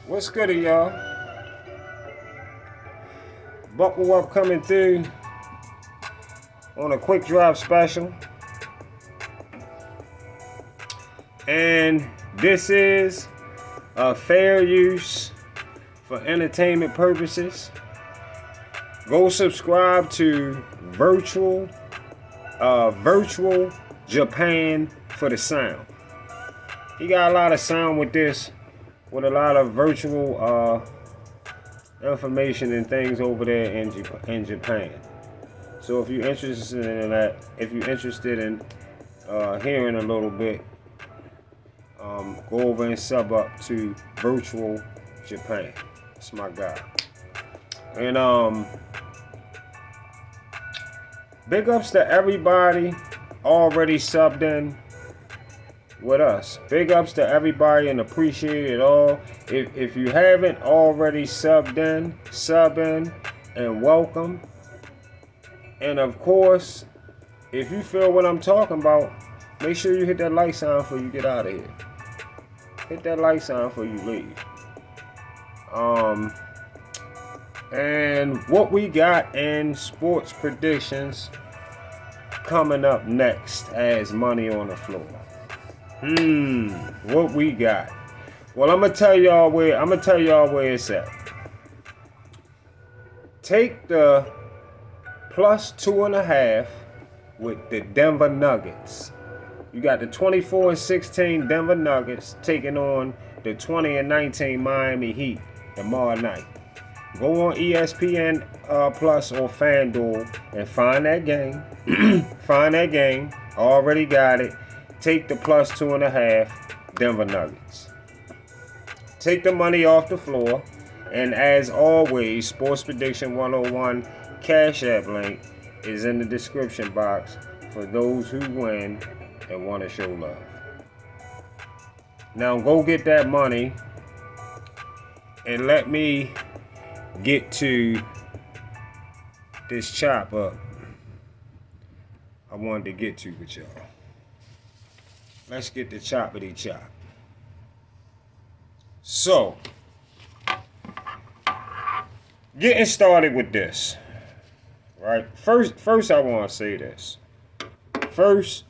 What's good, y'all? Buckle up coming through on a quick drive special. And this is a fair use for entertainment purposes. Go subscribe to Virtual Japan for the sound. He got a lot of sound with this, with a lot of virtual information and things over there in Japan. So if you're interested in that, if you're interested in hearing a little bit, go over and sub up to Virtual Japan. That's my guy. And big ups to everybody already subbed in with us. Big ups to everybody and appreciate it all. If you haven't already subbed in, sub in and welcome. And of course, if you feel what I'm talking about, make sure you hit that like sign before you get out of here. Hit that like sign before you leave. And what we got in sports predictions coming up next as money on the floor. What we got? Well, I'm gonna tell y'all where it's at. Take the plus 2.5 with the Denver Nuggets. You got the 24-16 Denver Nuggets taking on the 20-19 Miami Heat tomorrow night. Go on ESPN Plus or FanDuel and find that game. Find that game. Already got it. Take the plus 2.5 Denver Nuggets. Take the money off the floor. And as always, Sports Prediction 101 Cash App link is in the description box for those who win and want to show love. Now go get that money and let me get to this chop up I wanted to get to with y'all. Let's get the choppity chop. So, getting started with this, right? First, I want to say this. First,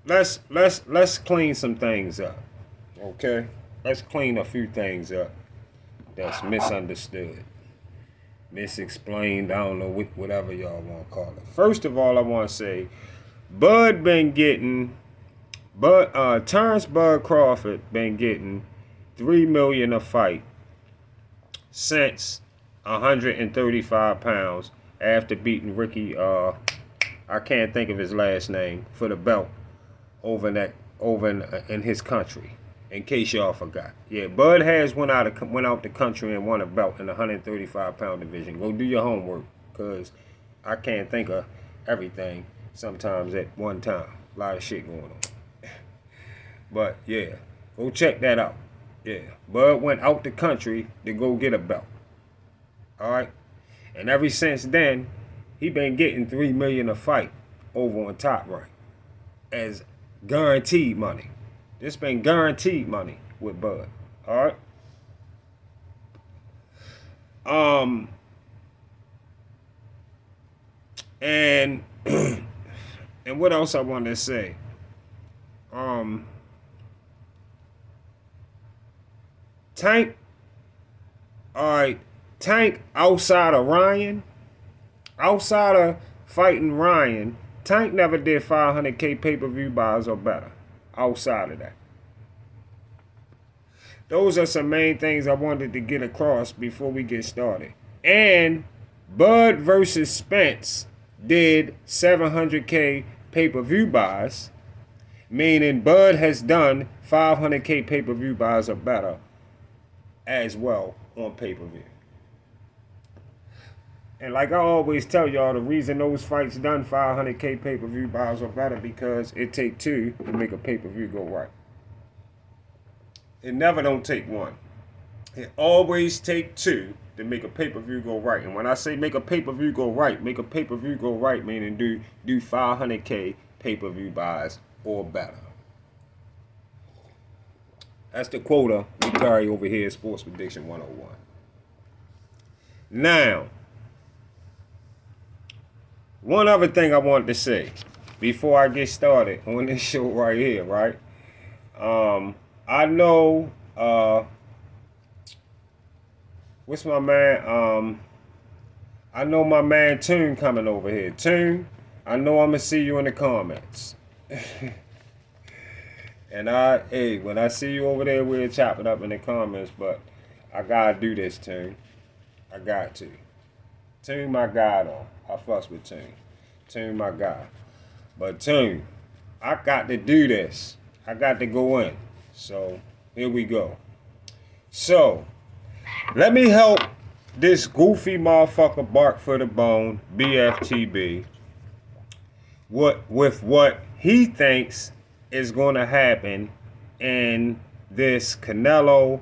let's clean some things up, okay? Let's clean a few things up that's misunderstood, misexplained. I don't know whatever y'all want to call it. First of all, I want to say, Terrence Bud Crawford been getting $3 million a fight since 135 pounds after beating Ricky. I can't think of his last name for the belt over in his country. In case y'all forgot, yeah, Bud has went out the country and won a belt in the 135-pound division. Go do your homework, cause I can't think of everything sometimes at one time. A lot of shit going on. But yeah, go check that out. Yeah, Bud went out the country to go get a belt. All right, and ever since then, he been getting $3 million a fight over on Top Rank as guaranteed money. This been guaranteed money with Bud. All right. And and what else I wanted to say? Tank. All right. Tank outside of fighting Ryan, Tank never did 500K pay-per-view buys or better. Outside of that, those are some main things I wanted to get across before we get started. And Bud versus Spence did 700K pay-per-view buys, meaning Bud has done 500K pay-per-view buys or better as well on pay-per-view. And like I always tell y'all, the reason those fights done 500K pay-per-view buys or better because it take two to make a pay-per-view go right. It never don't take one. It always take two to make a pay-per-view go right. And when I say make a pay-per-view go right, meaning do 500K pay-per-view buys or better. That's the quota we carry over here at Sports Prediction 101. Now, one other thing I wanted to say before I get started on this show right here, right? I know, what's my man? I know my man Toon coming over here. Toon, I know I'm going to see you in the comments. And hey, when I see you over there, we'll chop it up in the comments, but I got to do this, Toon. I got to. Toon, my guy, though. I fuss with Toon. Toon, my guy. But Toon, I got to do this. I got to go in. So, here we go. So, let me help this goofy motherfucker bark for the bone, BFTB, with what he thinks is going to happen in this Canelo,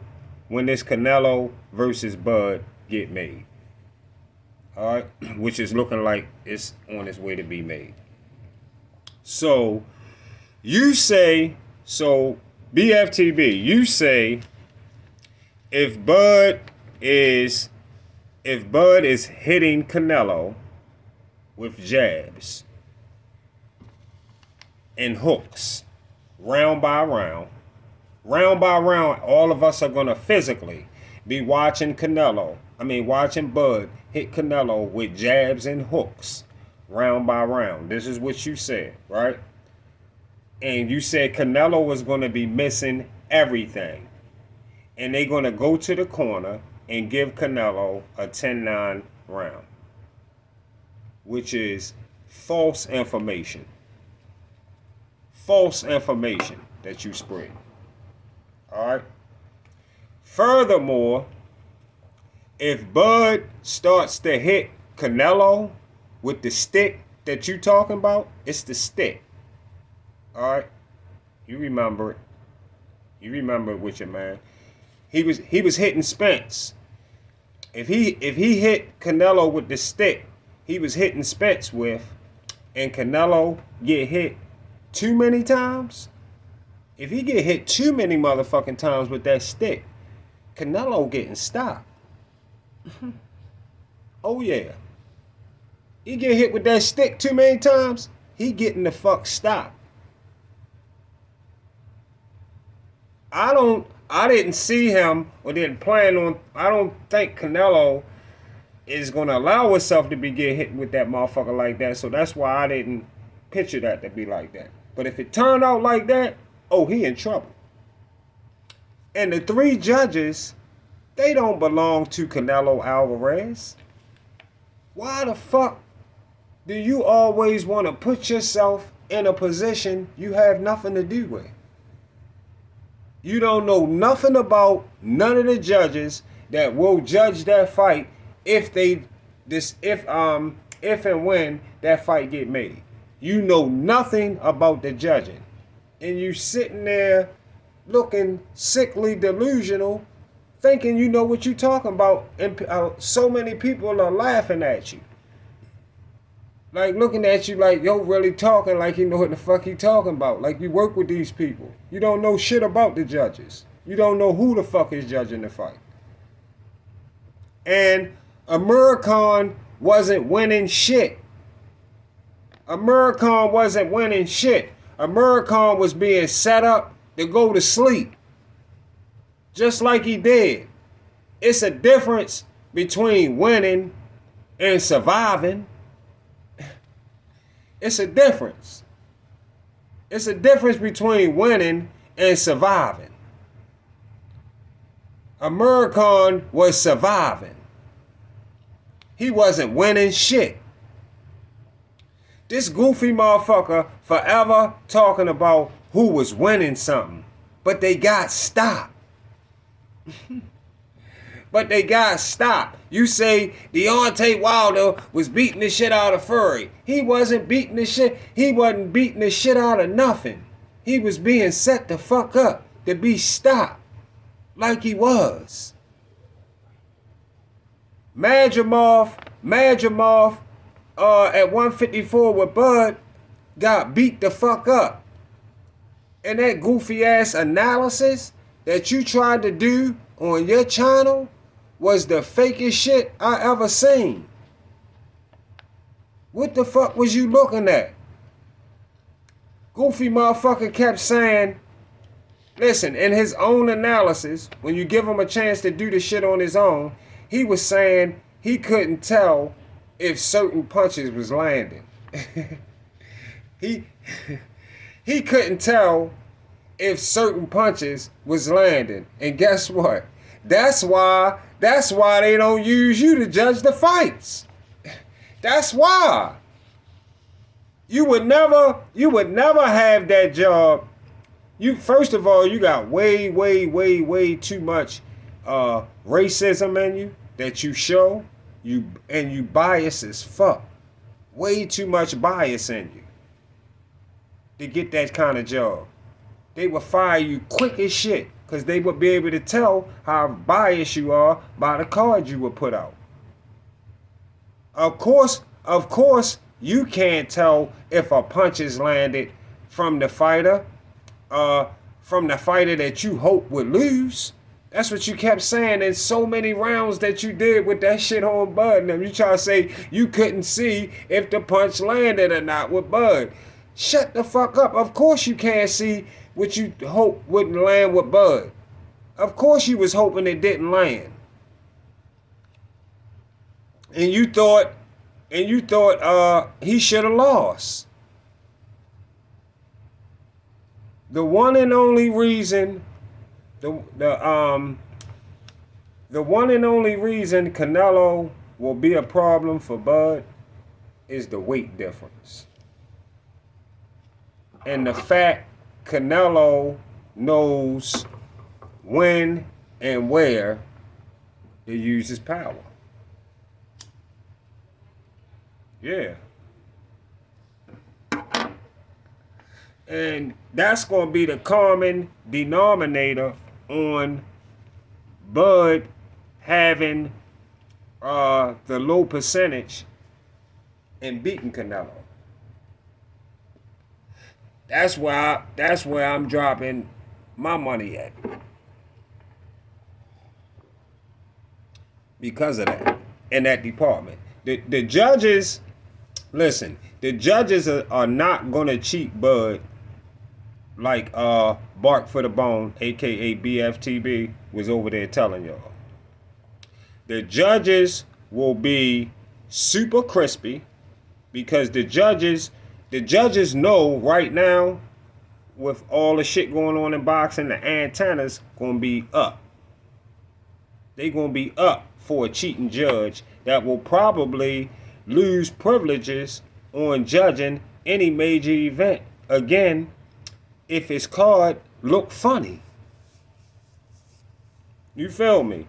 when this Canelo versus Bud get made. All right, which is looking like it's on its way to be made. So, you say, so BFTB, you say if Bud is hitting Canelo with jabs and hooks, round by round, all of us are going to physically be watching Bud hit Canelo with jabs and hooks, round by round. This is what you said, right? And you said Canelo was going to be missing everything. And they're going to go to the corner and give Canelo a 10-9 round, which is false information. False information that you spread. All right? Furthermore, if Bud starts to hit Canelo with the stick that you talking about, it's the stick. All right? You remember it. You remember it with your man. He was hitting Spence. If he hit Canelo with the stick he was hitting Spence with, and Canelo get hit too many times, if he get hit too many motherfucking times with that stick, Canelo getting stopped. Oh yeah. He get hit with that stick too many times, he getting the fuck stopped. I didn't see him or didn't plan on, I don't think Canelo is going to allow himself to be get hit with that motherfucker like that. So that's why I didn't picture that to be like that. But if it turned out like that, oh, he in trouble. And the three judges, they don't belong to Canelo Alvarez. Why the fuck do you always want to put yourself in a position you have nothing to do with? You don't know nothing about none of the judges that will judge that fight if and when that fight get made. You know nothing about the judging. And you sitting there looking sickly delusional, thinking you know what you talking about, and so many people are laughing at you. Like looking at you like, yo, really talking like you know what the fuck you talking about. Like you work with these people. You don't know shit about the judges. You don't know who the fuck is judging the fight. And American wasn't winning shit. American wasn't winning shit. American was being set up to go to sleep. Just like he did. It's a difference between winning and surviving. It's a difference. It's a difference between winning and surviving. American was surviving. He wasn't winning shit. This goofy motherfucker forever talking about who was winning something. But they got stopped. But they got stopped. You say Deontay Wilder was beating the shit out of Fury. He wasn't beating the shit. He wasn't beating the shit out of nothing. He was being set the fuck up to be stopped. Like he was. Madrimov at 154 with Bud got beat the fuck up. And that goofy ass analysis that you tried to do on your channel was the fakest shit I ever seen. What the fuck was you looking at? Goofy motherfucker kept saying, listen, in his own analysis, when you give him a chance to do the shit on his own, he was saying he couldn't tell if certain punches was landing. he couldn't tell if certain punches was landing. And guess what? That's why they don't use you to judge the fights. That's why. You would never have that job. You, first of all, you got way too much racism in you that you show. You bias as fuck. Way too much bias in you to get that kind of job. They would fire you quick as shit because they would be able to tell how biased you are by the cards you would put out. Of course, you can't tell if a punch is landed from the fighter that you hope would lose. That's what you kept saying in so many rounds that you did with that shit on Bud. And you try to say you couldn't see if the punch landed or not with Bud. Shut the fuck up. Of course you can't see what you hope wouldn't land with Bud. Of course you was hoping it didn't land. And you thought he should have lost. The one and only reason Canelo will be a problem for Bud is the weight difference. And the fact Canelo knows when and where to use his power. Yeah. And that's going to be the common denominator on Bud having the low percentage in beating Canelo. That's where I'm dropping my money at. Because of that. In that department. The judges, listen, the judges are not going to cheat Bud like Bark for the Bone, a.k.a. BFTB, was over there telling y'all. The judges will be super crispy because the judges know right now, with all the shit going on in boxing, the antennas going to be up. They going to be up for a cheating judge that will probably lose privileges on judging any major event again if his card look funny. You feel me?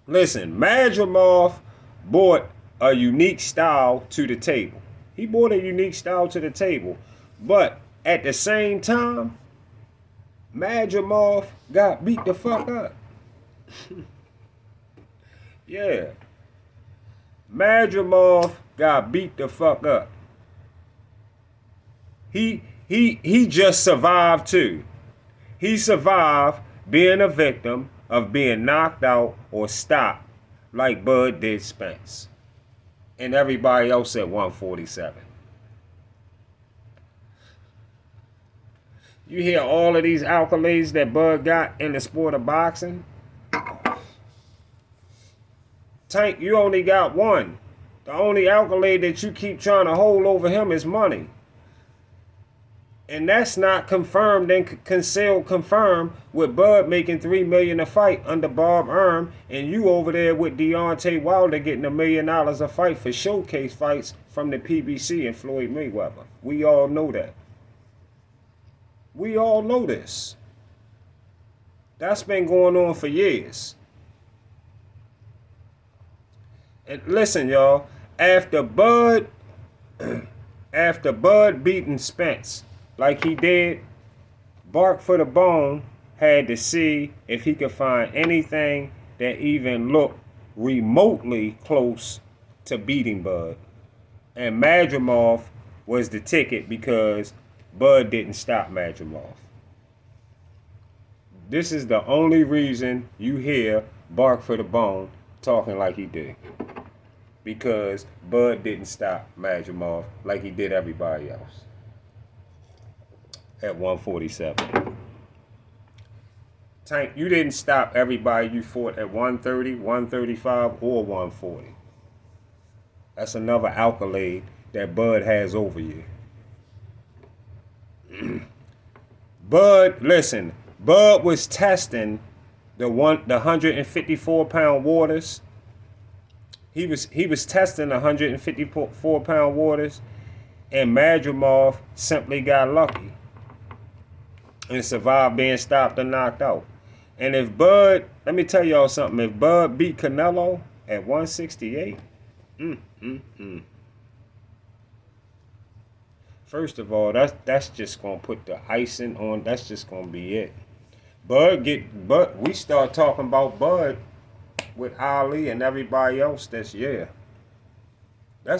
Listen, Madrimov brought a unique style to the table. He brought a unique style to the table. But at the same time, Madrimov got beat the fuck up. Yeah. Madrimov got beat the fuck up. He just survived too. He survived being a victim of being knocked out or stopped like Bud did Spence and everybody else at 147. You hear all of these accolades that Bud got in the sport of boxing. Tank, you only got one. The only accolade that you keep trying to hold over him is money. And that's not confirmed and concealed confirmed with Bud making $3 million a fight under Bob Arum, and you over there with Deontay Wilder getting $1 million a fight for showcase fights from the PBC and Floyd Mayweather. We all know that. We all know this. That's been going on for years. And listen, y'all, after Bud beating Spence like he did, Bark for the Bone had to see if he could find anything that even looked remotely close to beating Bud. And Madrimov was the ticket because Bud didn't stop Madrimov. This is the only reason you hear Bark for the Bone talking like he did. Because Bud didn't stop Madrimov like he did everybody else at 147. Tank, you didn't stop everybody you fought at 130, 135, or 140. That's another accolade that Bud has over you. Bud, listen, Bud was testing the 154-pound waters. He was testing 154-pound waters, and Madrimov simply got lucky and survived being stopped and knocked out. And if Bud, let me tell y'all something, if Bud beat Canelo at 168, first of all, that's just gonna put the icing on. That's just gonna be it. But we start talking about Bud with Ali and everybody else. That's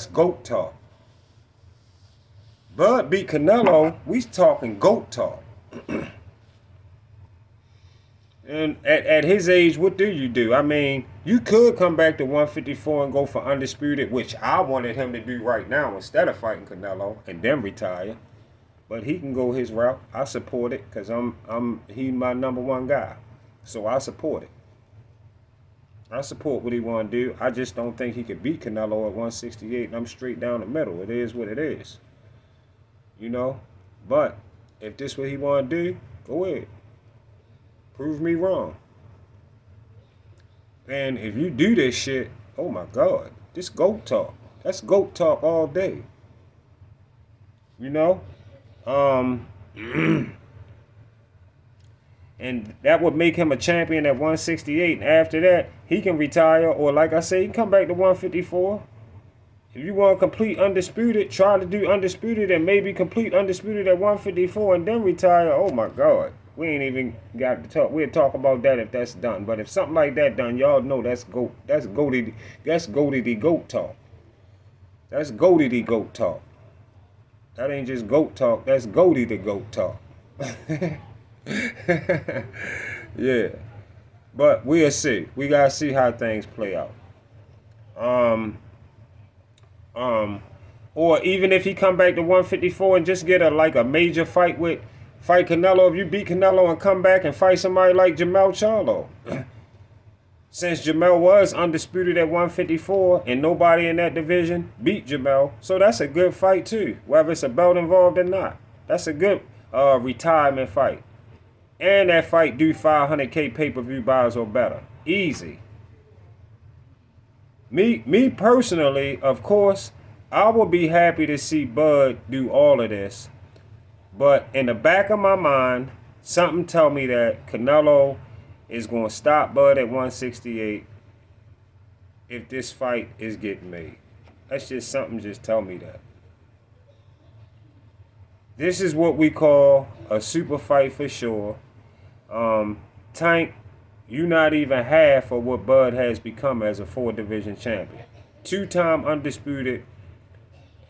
GOAT talk. Bud beat Canelo. We talking GOAT talk. And at his age, what do you do? I mean, you could come back to 154 and go for undisputed, which I wanted him to do right now instead of fighting Canelo and then retire. But he can go his route. I support it because he's my number one guy. So I support it. I support what he want to do. I just don't think he could beat Canelo at 168. And I'm straight down the middle. It is what it is. You know? But if this is what he want to do, go ahead. Prove me wrong. And if you do this shit, oh my God, this GOAT talk. That's GOAT talk all day. You know? And that would make him a champion at 168. And after that, he can retire, or like I say, he can come back to 154. If you want complete undisputed, try to do undisputed and maybe complete undisputed at 154 and then retire. Oh my God. We ain't even got to talk. We'll talk about that if that's done. But if something like that done, y'all know that's GOAT. That's GOATity. That's GOATity GOAT talk. That's GOATity GOAT talk. That ain't just GOAT talk. That's GOATity GOAT talk. Yeah. But we'll see. We gotta see how things play out. Or even if he come back to 154 and just get a major fight Canelo. If you beat Canelo and come back and fight somebody like Jamel Charlo. Since Jamel was undisputed at 154 and nobody in that division beat Jamel. So that's a good fight too, whether it's a belt involved or not. That's a good retirement fight. And that fight do 500K pay-per-view buys or better. Easy. Me personally, of course, I will be happy to see Bud do all of this. But in the back of my mind, something tell me that Canelo is going to stop Bud at 168 if this fight is getting made. That's just something just tell me that. This is what we call a super fight for sure. Tank, you not even half of what Bud has become as a 4-division champion. 2-time undisputed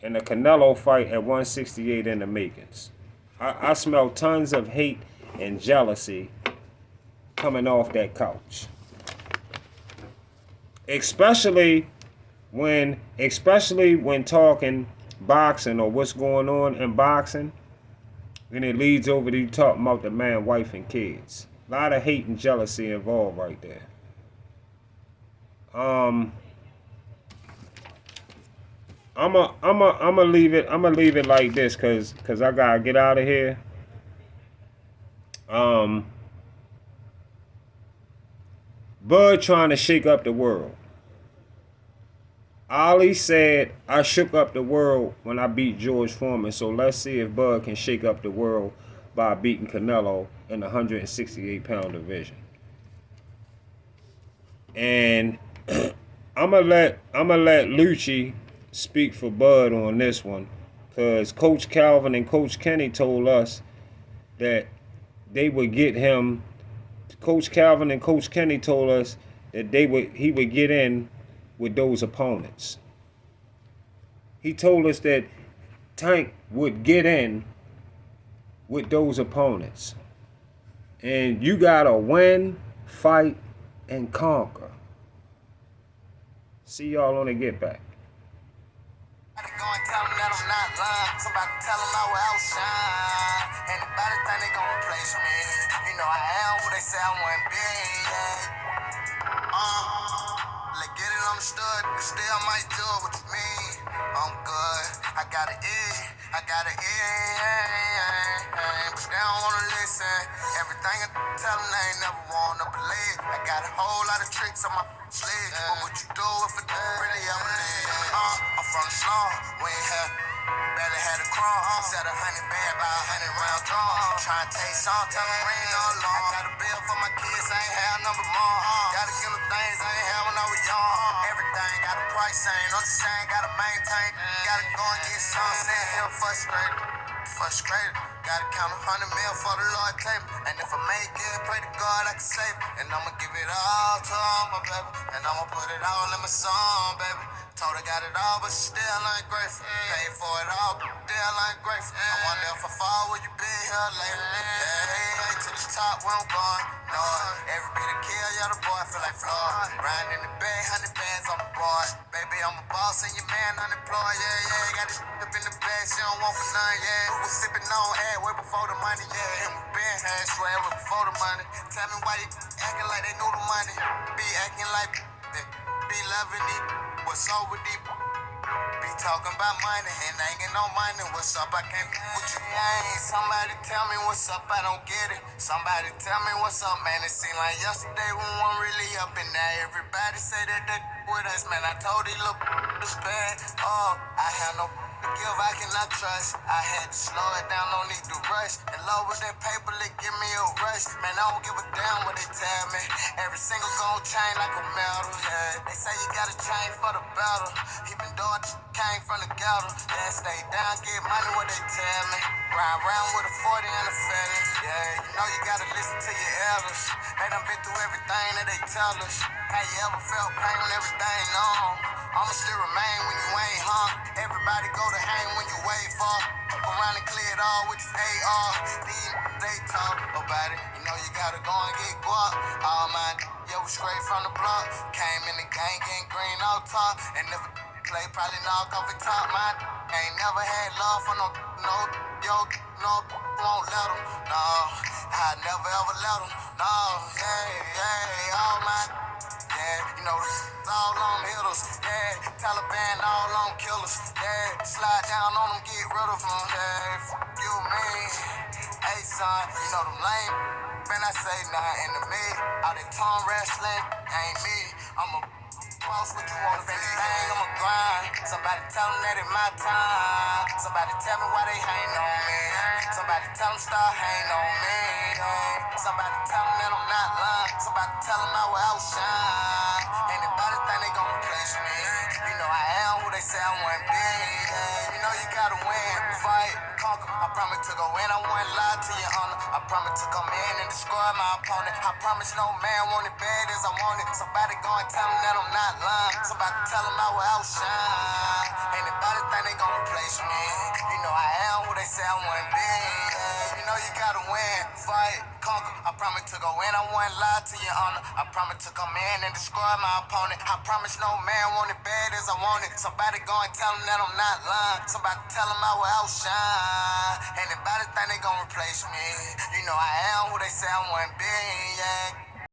and a Canelo fight at 168 in the makings. I smell tons of hate and jealousy coming off that couch. Especially when talking boxing or what's going on in boxing, and it leads over to you talking about the man, wife, and kids. A lot of hate and jealousy involved right there. I'ma leave it like this cause I gotta get out of here. Bud trying to shake up the world. Ali said I shook up the world when I beat George Foreman, so let's see if Bud can shake up the world by beating Canelo in the 168-pound division. And I'ma let Lucci speak for Bud on this one, because Coach Calvin and Coach Kenny told us that they would get him. Coach Calvin and Coach Kenny told us that he would get in with those opponents. He told us that Tank would get in with those opponents. And you gotta win, fight, and conquer. See y'all on the get back. Somebody tell them that I'm not lying. Somebody tell them I will outshine. Anybody think they gon' replace me? You know I am who they say I wouldn't be. Let's get it understood. You still might do it. What you mean? I'm good. I got an E. I got an E. But they don't wanna listen. Everything I tell them they ain't never wanna believe. I got a whole lot of tricks on my sleeve. But what you do if it really ever leave? I'm from the slum. We ain't had barely had a crumb. Set 100 bad by 100 round drum. Tryna taste some, tell them rain all along. I got a bill for my kids, I ain't had number more. Gotta give them things I ain't had when I was young. Everything got a price, ain't no saying, gotta maintain. Gotta go and get some, sitting here frustrated. Gotta count 100 mil for the Lord table. And if I make it, pray to God I can save it. And I'ma give it all to all my baby. And I'ma put it all in my song, baby. Told her got it all, but she still ain't grateful. Paid for it all, but still ain't grateful. I wonder if I fall, will you be here later? Yeah, to the top where I'm going. No, every bit of kill, yeah, the boy feel like Floyd. Riding in the bay, 100 bands on the board. Baby, I'm a boss and your man unemployed. Yeah, got this up in the bag, she don't want for none, yeah. Who was sipping on ad way before the money, yeah. Him been had swear way before the money. Tell me why they acting like they knew the money. Be acting like they be loving it. What's up with these? Be talking about money and ain't get no money. What's up? I can't be with you. Ain't somebody tell me what's up. I don't get it. Somebody tell me what's up, man. It seemed like yesterday we weren't really up in there. Everybody say that they with us, man. I told these little it's bad. Oh, I have no to give, I cannot trust. I had to slow it down, no need to rush. And lower that paper, they give me a rush. Man, I don't give a damn what they tell me. Every single gold chain like a medal, yeah. They say you gotta change for the battle. Even though I came from the ghetto, yeah, stay down, get money what they tell me. Ride around with a 40 and a fatty, yeah. You know you gotta listen to your elders. They done been through everything that they tell us. Have you ever felt pain when everything on? I'ma still remain when you ain't, huh? Everybody go to hang when you wait for. Fuck around and clear it all with this AR. These they talk about it. You know you gotta go and get guap. All mine, yo, we straight from the block. Came in the gang, getting green all top. And if play, probably knock off the top. Mine ain't never had love for no, yo, no, won't let them. No, I never ever let them. No, yeah, all mine. Yeah, you know, all on hitters. Yeah, Taliban all on killers. Yeah, slide down on them, get rid of them. Yeah, fuck you, man. Hey, son, you know them lame. Man, I say nothing to me. All that tongue wrestling ain't me. I'm a boss, what you want to be? I'm a grind. Somebody tell them that it's my time. Somebody tell me why they hating on me. Somebody tell them start hating on me. Somebody tell them that I'm not lying. Somebody tell them I will outshine. Anybody think they gon' replace me? You know I am who they say I wouldn't be. You know you gotta win, fight, conquer. I promise to go in, I won't lie to your honor. I promise to come in and destroy my opponent. I promise no man want it bad as I want it. Somebody go and tell them that I'm not lying. Somebody tell them I will outshine. Anybody think they gon' replace me? You know I am who they say I wouldn't be. You know you gotta win, fight, conquer. I promise to go in, I won't lie to your honor. I promise to come in and destroy my opponent. I promise no man want it bad as I want it. Somebody go and tell them that I'm not lying. Somebody tell them I will outshine. Anybody think they gon' replace me? You know I am who they say I wouldn't be, yeah.